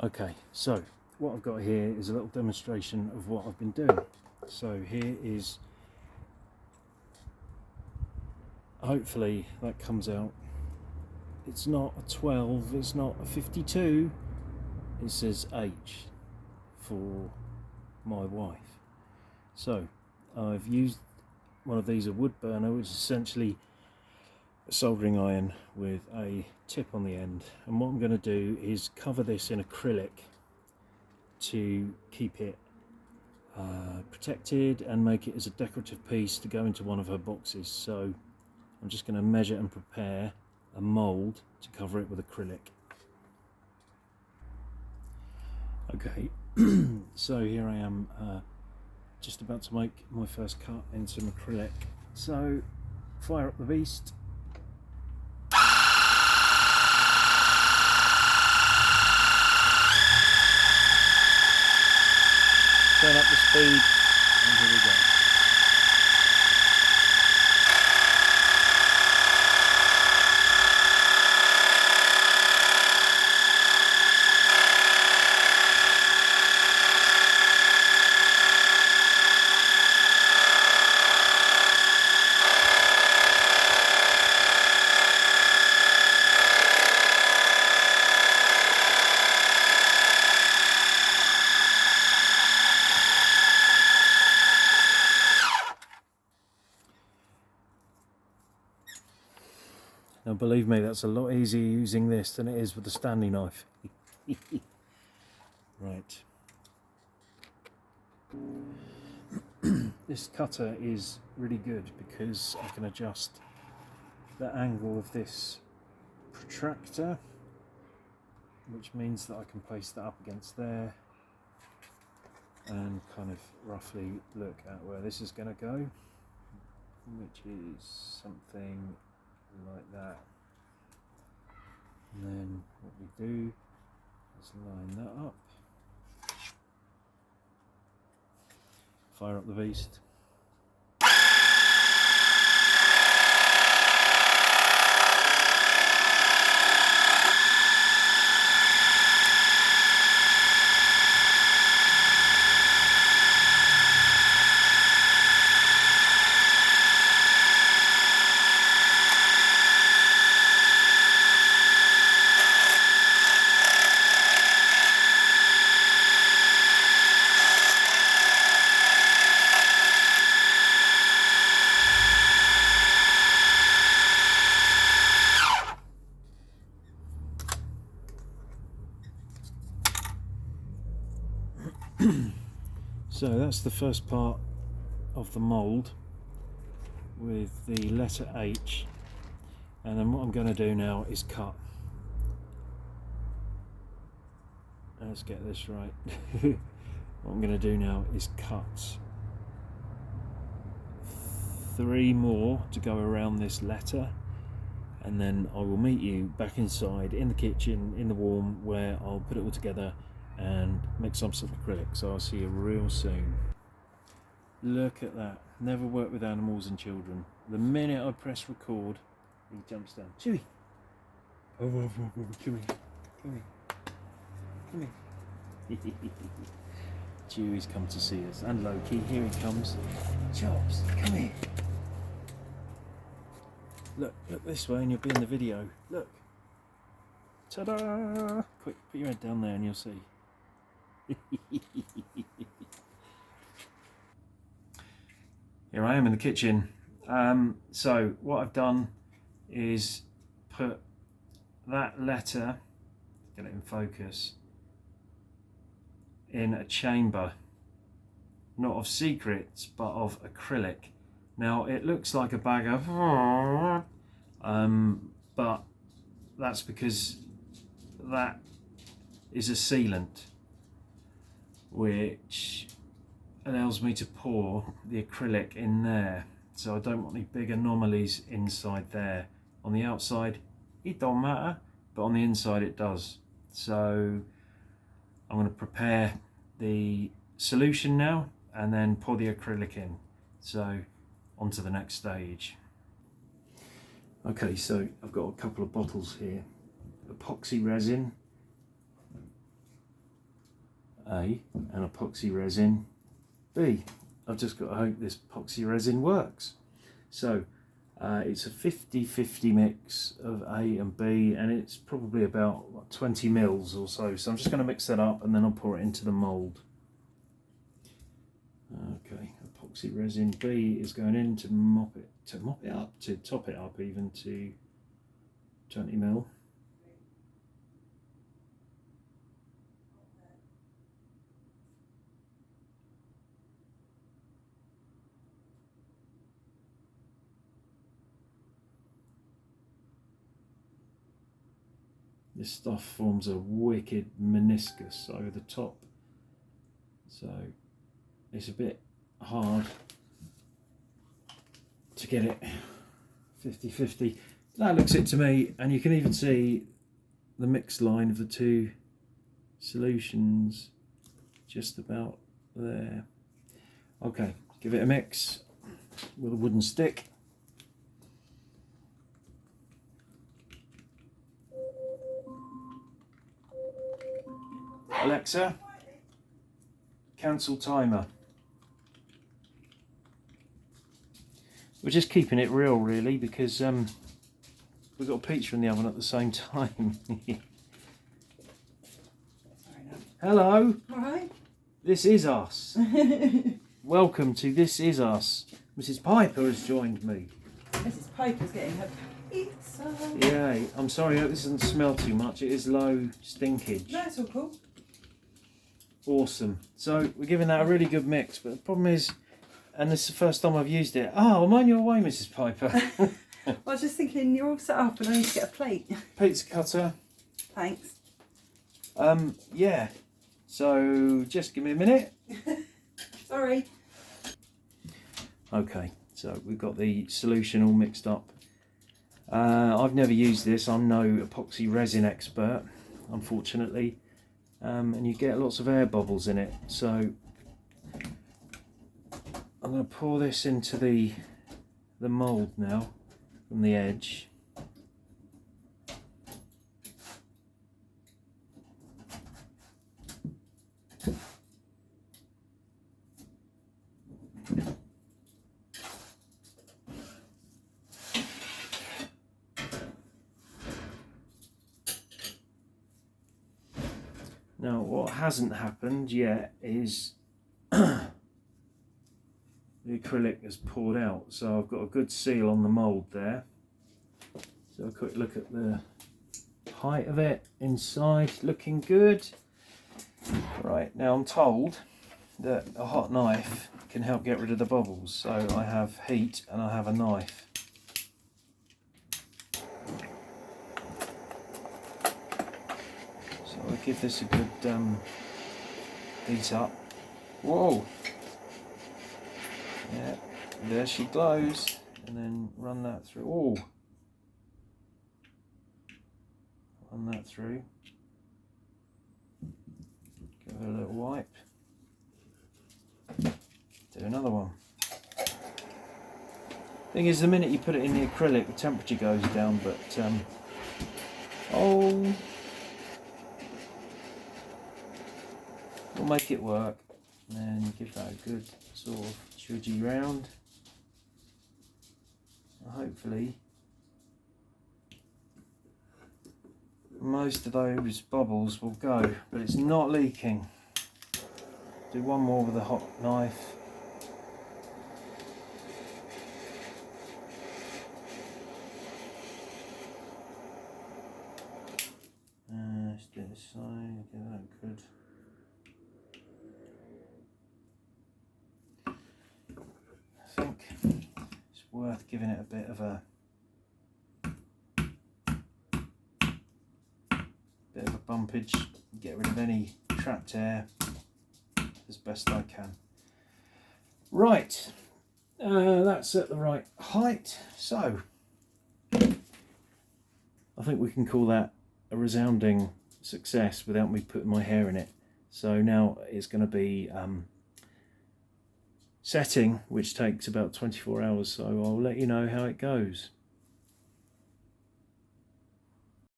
Okay, so what I've got here is a little demonstration of what I've been doing. So here is, hopefully that comes out. It's not a 12, it's not a 52, it says H for my wife. So I've used one of these, a wood burner, which is essentially a soldering iron with a tip on the end, and what I'm going to do is cover this in acrylic to keep it protected and make it as a decorative piece to go into one of her boxes. So I'm just going to measure and prepare a mould to cover it with acrylic. Okay, so here I am just about to make my first cut in some acrylic. So fire up the beast. Turn up the speed, and here we go. Now believe me, that's a lot easier using this than it is with the Stanley knife. Right. This cutter is really good because I can adjust the angle of this protractor, which means that I can place that up against there and kind of roughly look at where this is going to go, which is something like that. And then what we do is line that up, fire up the beast. So that's the first part of the mould with the letter H, and then what I'm going to do now is cut. Let's get this right. What I'm going to do now is cut 3 more to go around this letter, and then I will meet you back inside in the kitchen in the warm, where I'll put it all together and mix some sort of acrylic. So I'll see you real soon. Look at that. Never worked with animals and children. The minute I press record, he jumps down. Chewy! Oh, come here. Come here. Come here. Chewy's come to see us. And Loki, here he comes. Chops, come here. Look this way and you'll be in the video. Look. Ta-da! Quick, put your head down there and you'll see. Here I am in the kitchen. So what I've done is put that letter, get it in focus, in a chamber, not of secrets but of acrylic. Now it looks like a bag of but that's because that is a sealant which allows me to pour the acrylic in there, so I don't want any big anomalies inside there. On the outside it don't matter, but on the inside it does. So I'm going to prepare the solution now and then pour the acrylic in. So on to the next stage. Okay, so I've got a couple of bottles here. Epoxy resin, A, and epoxy resin B. I've just got to hope this epoxy resin works. So it's a 50-50 mix of A and B, and it's probably about what, 20 mils or so. So I'm just going to mix that up and then I'll pour it into the mould. Okay, epoxy resin B is going in to top it up even to 20 mil. This stuff forms a wicked meniscus over the top, so it's a bit hard to get it 50-50. That looks it to me, and you can even see the mix line of the two solutions just about there. Okay, give it a mix with a wooden stick. Alexa, cancel timer. We're just keeping it real, really, because we've got a pizza in the oven at the same time. Hello. All right. This is us. Welcome to This Is Us. Mrs. Piper has joined me. Mrs. Piper's getting her pizza. Yeah, I'm sorry, I hope this doesn't smell too much. It is low stinkage. No, it's all cool. Awesome. So we're giving that a really good mix, but the problem is, and this is the first time I've used it. Oh, I'm on your way, Mrs. Piper. I was just thinking, you're all set up and I need to get a plate. Pizza cutter. Thanks. Yeah. So just give me a minute. Sorry. Okay, so we've got the solution all mixed up. I've never used this. I'm no epoxy resin expert, unfortunately. And you get lots of air bubbles in it. So I'm going to pour this into the mould now from the edge. Now, what hasn't happened yet is the acrylic has poured out, so I've got a good seal on the mould there. So a quick look at the height of it inside, looking good. Right, now I'm told that a hot knife can help get rid of the bubbles, so I have heat and I have a knife. I'll give this a good heat up. Whoa! Yeah, there she glows, and then run that through. Oh! Run that through. Give it a little wipe. Do another one. Thing is, the minute you put it in the acrylic, the temperature goes down, but oh. We'll make it work, and then give that a good sort of chudgy round. Hopefully most of those bubbles will go, but it's not leaking. Do one more with a hot knife. Let's do this side, get that good. I think it's worth giving it a bit of a bumpage, get rid of any trapped air as best I can. Right, that's at the right height, so I think we can call that a resounding success without me putting my hair in it. So now it's going to be setting, which takes about 24 hours, so I'll let you know how it goes.